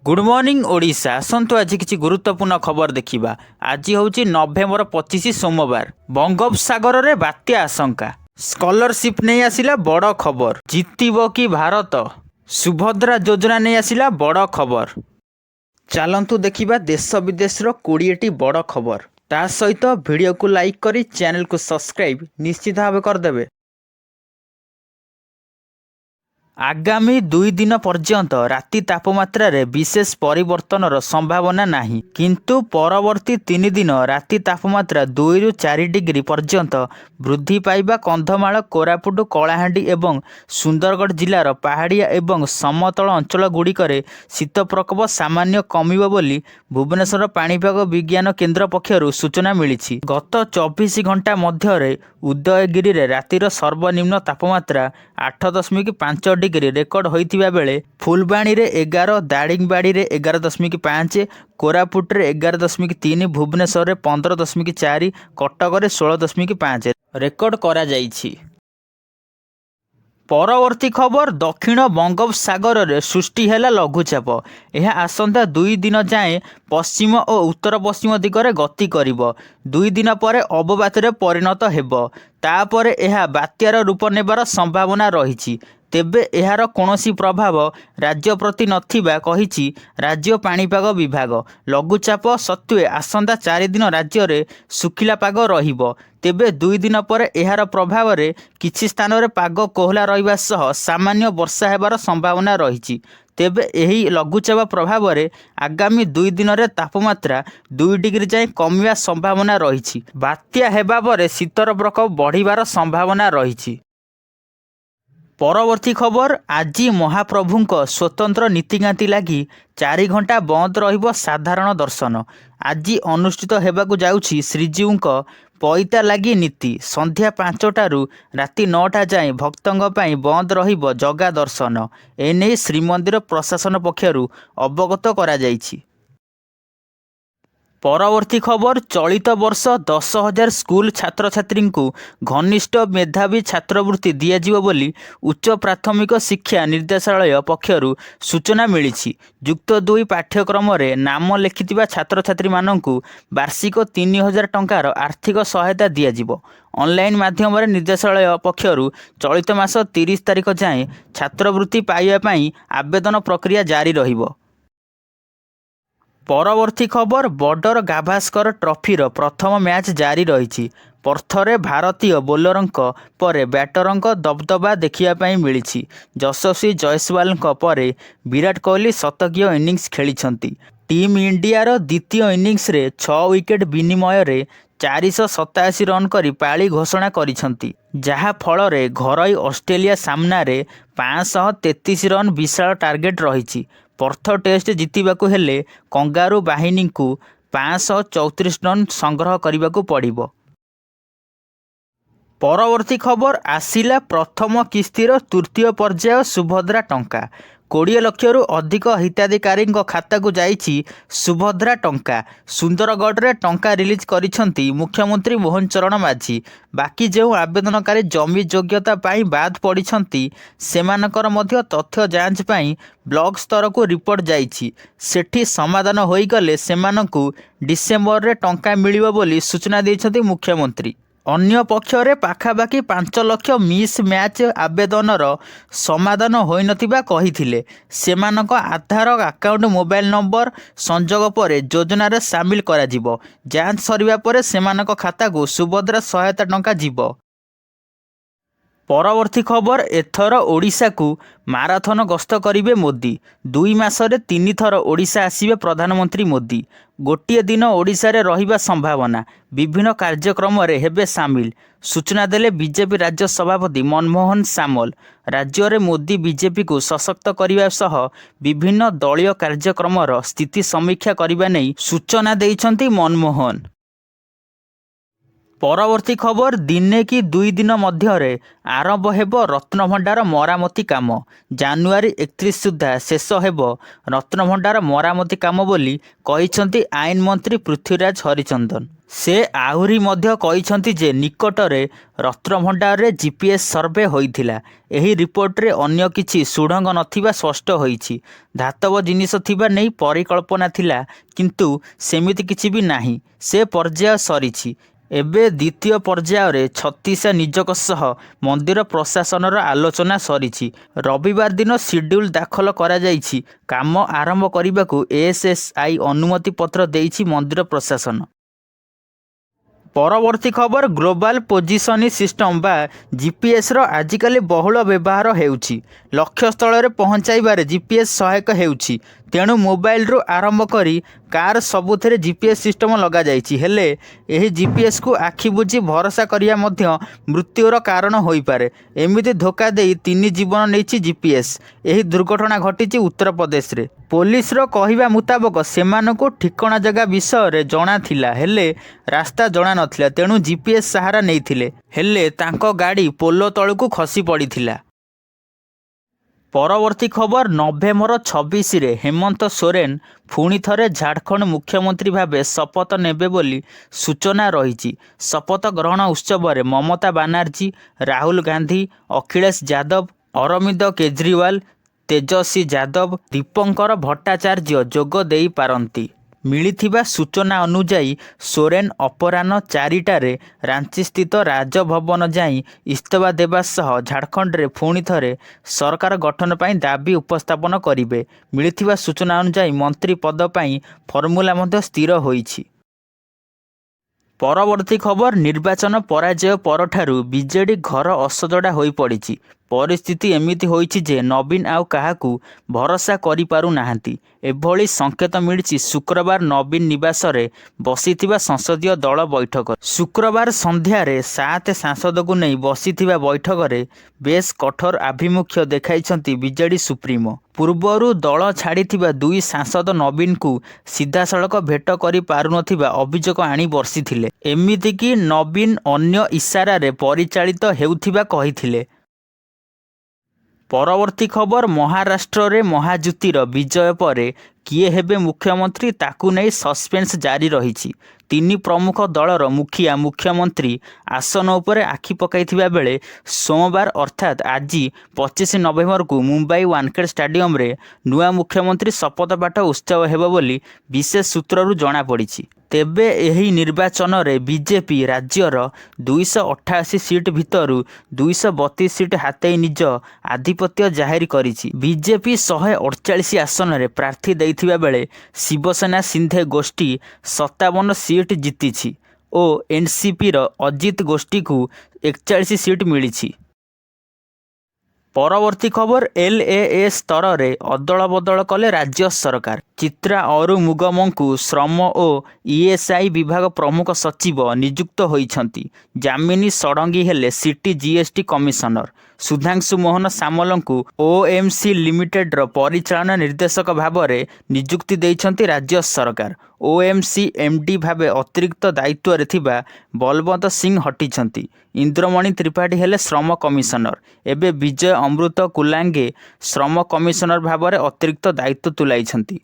Good morning Odisha. आसतु आज किसी गुरुत्वपूर्ण खबर देखा। आज हूँ नवेम्बर 25 सोमवार। बंगोपसागर रे बात्या आशंका, स्कॉलरशिप नहीं आसिला बड़ खबर। जीतब कि भारत, सुभद्रा योजना नहीं आसिला बड़ खबर। चलतु देखा देश विदेश 20टी बड़ खबर। ता सहित वीडियो को लाइक करी चैनल को सब्सक्राइब निश्चित भाव करदेवे। आगामी 2 दिन पर्यंत राति तापमात्रा रे विशेष परिवर्तनर संभावना नहीं, किंतु परवर्ती 3 दिन राति तापमात्रा 2 रु 4 डिग्री पर्यंत वृद्धि पाइबा कंधमाल, कोरापुट, कलाहांडी एवं सुंदरगढ़ जिलार पहाड़िया एवं समतल अंचल गुड़िकरे शीत प्रकोप सामान्य कमिब बोली भुवनेश्वर पाणीपाग विज्ञान केन्द्र पक्षरु सूचना मिली। गत 24 घंटा मध्य उदयगिरी रे रातिर सर्वनिम्न तापमात्रा 8.5 डिग्री रेकर्ड होइतिबा बेले फुलबाणी रे 11, दारिंगबाड़ी रे 11.5, कोरापुट रे 11.3, भुवनेश्वर रे 15.4, कटक रे 16.5 रेकर्ड करा जाइछि। परवर्ती खबर, दक्षिण बंगोपसागर रे सृष्टि हैला लघुचाप। यह आसंता 2 दिन जाए पश्चिम और उत्तर पश्चिम दिगरे गति करिब। 2 दिन पर अवबात रे परिणत हेब। तापर यह बात्यार रूप नेबार संभावना रही। तेबे एहार कोनोसी प्रभाव राज्य प्रति नथिबा कहिछि राज्य पाणीपाग विभाग। लघुचाप सत्वे आसंता 4 दिन राज्य रे सुखिला पाग रहिबो। तेबे 2 दिन पर एहार प्रभाव रे किछि स्थान रे पाग कोहला रहिबा सह सामान्य वर्षा हेबार संभावना रहिछि। तेबे एही लघुचाप प्रभाव रे आगामी 2 दिन रे तापमात्रा 2 डिग्री जाए कमिया संभावना रहिछि। बात्या हेबा परे शीतर प्रकोप बढ़िबार संभावना रहिछि। परवर्ती खबर, आज महाप्रभुंक स्वतंत्र नीतिकांति लगी 4 घंटा बंद रहिबो साधारण दर्शन। आज अनुष्ठित हेबाकु जाउछि श्रीजीउंक पैता लगी नीति। संध्या 5टारू राति 9टा जाए भक्तों पाई बंद रहिबो जगा दर्शन। एने श्रीमंदिर प्रशासन पक्षरु अवगत करा जाइछि। परवर्ती खबर, चलित वर्ष 10,000 स्कूल छात्र छात्री को घनिष्ठ मेधावी छात्रवृत्ति दियाजिव बोली उच्च प्राथमिक शिक्षा निर्देशालय पक्षरु सूचना मिली। युक्त 2 पाठ्यक्रम रे नाम लिखिथिबा छात्र छात्री माननकु वार्षिक 3,000 टंकार आर्थिक सहायता दियाजिव। ऑनलाइन माध्यम रे निर्देशालय पक्षरु चलित मास 30 तारिख जाए छात्रवृत्ति पाइबा पई आवेदन प्रक्रिया जारी रहिबो। परवर्ती खबर, बॉर्डर गाभास्कर ट्रॉफीर प्रथम मैच जारी रही। पर्थरे भारतीय बोलरंक परे बैटरंक दबदबा देखिया मिली। यशस्वी जयसवाल परे विराट कोहली शतकीय इनिंग्स खेली। टीम इंडियार द्वितीय इनिंग्स रे 6 विकेट विनिमय रे 487 रन करी पाली घोषणा करिसंती, जहा फल रे घरई ऑस्ट्रेलिया सामना रे 533 रन विशाल टार्गेट रही। पर्थ टेस्ट जितबाकू हेले कंगारू बाहिनी को 534 रन संग्रह करने को पड़िबो। परवर्ती खबर, आसिला प्रथम किस्तिर तृतीय पर्याय सुभद्रा टंका। 20 लाख रु अधिक हिताधिकारी खाता को जाइछि सुभद्रा टंका। सुंदरगढ़ रे टंका रिलीज करिसंती मुख्यमंत्री मोहन चरण माझी। बाकी जो आवेदनकारी जमी योग्यता पाई बाद पड़िसंती सेमानकर मध्य तथ्य जांच पाई ब्लॉक स्तर को रिपोर्ट जाइछि। सेठी समाधान होई गले सेमानकु डिसेम्बर रे टंका मिलिबो बोली सूचना दैछंती मुख्यमंत्री। अन्य पक्षरे पाखापाखि 5 लाख मिस मैच आवेदनर समाधान होई नथिबा कहिथिले। सेमानक आधार अकाउंट मोबाइल नंबर संजोग पर योजना रे शामिल करा जिवो। जांच सरिबा परे सेमानक खाता को सुभद्रा सहायता टंका जिवो। परवर्ती खबर, एथर ओडिशा को माराथन गस्त करिवे मोदी। 2 मासरे 3 थर ओडिशा आसिबे प्रधानमंत्री मोदी। गोटे दिन ओडिशा रे रहिबा संभावना। विभिन्न कार्यक्रम रे हेबे सामिल, सूचना देले बीजेपी राज्य सभापति मनमोहन सामल। राज्य रे मोदी बीजेपी को सशक्त करिबा सह विभिन्न दलीय कार्यक्रम स्थिति समीक्षा करिबा नै सूचना दैछंती मनमोहन। ପରବର୍ତ୍ତୀ ଖବର ଦିନେ କି 2 ଦିନ ମଧ୍ୟରେ ଆରମ୍ଭ ହେବ ରତ୍ନଭଣ୍ଡାର ମରାମତି କାମ। ଜାନୁଆରୀ 31 ସୁଦ୍ଧା ଶେଷ ହେବ ରତ୍ନଭଣ୍ଡାର ମରାମତି କାମ ବୋଲି କହିଛନ୍ତି ଆଇନ ମନ୍ତ୍ରୀ ପୃଥ୍ୱୀରାଜ ହରିଚନ୍ଦନ। ସେ ଆହୁରି ମଧ୍ୟ କହିଛନ୍ତି ଯେ ନିକଟରେ ରତ୍ନଭଣ୍ଡାରରେ GPS ସର୍ଭେ ହୋଇଥିଲା। ଏହି ରିପୋର୍ଟରେ ଅନ୍ୟ କିଛି ସୁଡ଼ଙ୍ଗ ନଥିବା ସ୍ପଷ୍ଟ ହୋଇଛି। ଧାତବ ଜିନିଷ ଥିବା ନେଇ ପରିକଳ୍ପନା ଥିଲା, କିନ୍ତୁ ସେମିତି କିଛି ବି ନାହିଁ। ସେ ପର୍ଯ୍ୟାୟ ସରିଛି। ଏବେ ଦ୍ୱିତୀୟ ପର୍ଯ୍ୟାୟରେ ଛତିଶା ନିଯୋଗ ସହ ମନ୍ଦିର ପ୍ରଶାସନର ଆଲୋଚନା ସରିଛି। ରବିବାର ଦିନ ସିଡ୍ୟୁଲ୍ ଦାଖଲ କରାଯାଇଛି। କାମ ଆରମ୍ଭ କରିବାକୁ ASSI ଅନୁମତି ପତ୍ର ଦେଇଛି ମନ୍ଦିର ପ୍ରଶାସନ। ପରବର୍ତ୍ତୀ ଖବର ଗ୍ଲୋବାଲ ପୋଜିସନିଂ ସିଷ୍ଟମ ବା GPSର ଆଜିକାଲି ବହୁଳ ବ୍ୟବହାର ହେଉଛି। ଲକ୍ଷ୍ୟସ୍ଥଳରେ ପହଞ୍ଚାଇବାରେ GPS ସହାୟକ ହେଉଛି। ତେଣୁ ମୋବାଇଲରୁ ଆରମ୍ଭ କରି କାର୍ ସବୁଥିରେ GPS ସିଷ୍ଟମ ଲଗାଯାଇଛି। ହେଲେ ଏହି GPSକୁ ଆଖି ବୁଜି ଭରସା କରିବା ମଧ୍ୟ ମୃତ୍ୟୁର କାରଣ ହୋଇପାରେ। ଏମିତି ଧୋକା ଦେଇ 3 ଜୀବନ ନେଇଛି GPS। ଏହି ଦୁର୍ଘଟଣା ଘଟିଛି ଉତ୍ତରପ୍ରଦେଶରେ। ପୋଲିସର କହିବା ମୁତାବକ ସେମାନଙ୍କୁ ଠିକଣା ଜାଗା ବିଷୟରେ ଜଣାଥିଲା, ହେଲେ ରାସ୍ତା ଜଣା ନଥିଲା। ତେଣୁ GPS ସାହାରା ନେଇଥିଲେ, ହେଲେ ତାଙ୍କ ଗାଡ଼ି ପୋଲ ତଳକୁ ଖସି ପଡ଼ିଥିଲା। ପରବର୍ତ୍ତୀ ଖବର ନଭେମ୍ବର 26ରେ ହେମନ୍ତ ସୋରେନ ପୁଣି ଥରେ ଝାଡ଼ଖଣ୍ଡ ମୁଖ୍ୟମନ୍ତ୍ରୀ ଭାବେ ଶପଥ ନେବେ ବୋଲି ସୂଚନା ରହିଛି। ଶପଥ ଗ୍ରହଣ ଉତ୍ସବରେ ମମତା ବାନାର୍ଜୀ, ରାହୁଲ ଗାନ୍ଧୀ, ଅଖିଳେଶ ଯାଦବ, ଅରବିନ୍ଦ କେଜରିୱାଲ, ତେଜସ୍ୱୀ ଯାଦବ, ଦୀପଙ୍କର ଭଟ୍ଟାଚାର୍ଯ୍ୟ ଯୋଗ ଦେଇପାରନ୍ତି। ମିଳିଥିବା ସୂଚନା ଅନୁଯାୟୀ ସୋରେନ ଅପରାହ୍ନ 4ଟାରେ ରାଞ୍ଚିସ୍ଥିତ ରାଜଭବନ ଯାଇ ଇସ୍ତଫା ଦେବା ସହ ଝାଡ଼ଖଣ୍ଡରେ ପୁଣି ଥରେ ସରକାର ଗଠନ ପାଇଁ ଦାବି ଉପସ୍ଥାପନ କରିବେ। ମିଳିଥିବା ସୂଚନା ଅନୁଯାୟୀ ମନ୍ତ୍ରୀ ପଦ ପାଇଁ ଫର୍ମୁଲା ମଧ୍ୟ ସ୍ଥିର ହୋଇଛି। ପରବର୍ତ୍ତୀ ଖବର ନିର୍ବାଚନ ପରାଜୟ ପରଠାରୁ ବିଜେଡି ଘର ଅସଜଡ଼ା ହୋଇପଡ଼ିଛି। ପରିସ୍ଥିତି ଏମିତି ହୋଇଛି ଯେ ନବୀନ ଆଉ କାହାକୁ ଭରସା କରିପାରୁନାହାନ୍ତି। ଏଭଳି ସଂକେତ ମିଳିଛି ଶୁକ୍ରବାର ନବୀନ ନିବାସରେ ବସିଥିବା ସଂସଦୀୟ ଦଳ ବୈଠକ। ଶୁକ୍ରବାର ସନ୍ଧ୍ୟାରେ 7 ସାଂସଦକୁ ନେଇ ବସିଥିବା ବୈଠକରେ ବେଶ୍ କଠୋର ଆଭିମୁଖ୍ୟ ଦେଖାଇଛନ୍ତି ବିଜେଡି ସୁପ୍ରିମୋ। ପୂର୍ବରୁ ଦଳ ଛାଡ଼ିଥିବା 2 ସାଂସଦ ନବୀନଙ୍କୁ ସିଧାସଳଖ ଭେଟ କରିପାରୁନଥିବା ଅଭିଯୋଗ ଆଣି ବସିଥିଲେ। ଏମିତିକି ନବୀନ ଅନ୍ୟ ଇସାରାରେ ପରିଚାଳିତ ହେଉଥିବା କହିଥିଲେ। ପରବର୍ତ୍ତୀ ଖବର ମହାରାଷ୍ଟ୍ରରେ ମହାଯୁତିର ବିଜୟ ପରେ କିଏ ହେବେ ମୁଖ୍ୟମନ୍ତ୍ରୀ ତାକୁ ନେଇ ସସ୍ପେନ୍ସ ଜାରି ରହିଛି। 3 ପ୍ରମୁଖ ଦଳର ମୁଖିଆ ମୁଖ୍ୟମନ୍ତ୍ରୀ ଆସନ ଉପରେ ଆଖି ପକାଇଥିବା ବେଳେ ସୋମବାର ଅର୍ଥାତ୍ ଆଜି 25 ନଭେମ୍ବରକୁ ମୁମ୍ବାଇ ୱାନଖେଡେ ଷ୍ଟାଡିୟମରେ ନୂଆ ମୁଖ୍ୟମନ୍ତ୍ରୀ ଶପଥ ପାଠ ଉତ୍ସବ ହେବ ବୋଲି ବିଶେଷ ସୂତ୍ରରୁ ଜଣାପଡ଼ିଛି। ତେବେ ଏହି ନିର୍ବାଚନରେ ବିଜେପି ରାଜ୍ୟର 288 ସିଟ୍ ଭିତରୁ 232 ସିଟ୍ ହାତେଇ ନିଜ ଆଧିପତ୍ୟ ଜାହିର କରିଛି। ବିଜେପି 148 ଆସନରେ ପ୍ରାର୍ଥୀ ଦେଇଥିବା ବେଳେ ଶିବସେନା ସିନ୍ଧେ ଗୋଷ୍ଠୀ 57 ସିଟ୍ ଜିତିଛି ଓ ଏନସିପିର ଅଜିତ ଗୋଷ୍ଠୀକୁ 41 ସିଟ୍ ମିଳିଛି। ପରବର୍ତ୍ତୀ ଖବର LAS ସ୍ତରରେ ଅଦଳ ବଦଳ କଲେ ରାଜ୍ୟ ସରକାର। ଚିତ୍ରା ଅରୁମୁଗମଙ୍କୁ ଶ୍ରମ ଓ ESI ବିଭାଗ ପ୍ରମୁଖ ସଚିବ ନିଯୁକ୍ତ ହୋଇଛନ୍ତି। ଯାମିନୀ ଷଡ଼ଙ୍ଗୀ ହେଲେ city GST commissioner. Sudhanshu Mohan ସାମଲଙ୍କୁ OMC ଲିମିଟେଡର ପରିଚାଳନା ନିର୍ଦ୍ଦେଶକ ଭାବରେ ନିଯୁକ୍ତି ଦେଇଛନ୍ତି ରାଜ୍ୟ ସରକାର। OMC MD ଭାବେ ଅତିରିକ୍ତ ଦାୟିତ୍ୱରେ ଥିବା ବଲବନ୍ତ ସିଂ ହଟିଛନ୍ତି। ଇନ୍ଦ୍ରମଣି ତ୍ରିପାଠୀ ହେଲେ ଶ୍ରମ କମିଶନର। ଏବେ ବିଜୟ ଅମୃତ କୁଲାଙ୍ଗେ ଶ୍ରମ କମିଶନର ଭାବରେ ଅତିରିକ୍ତ ଦାୟିତ୍ୱ ତୁଲାଇଛନ୍ତି।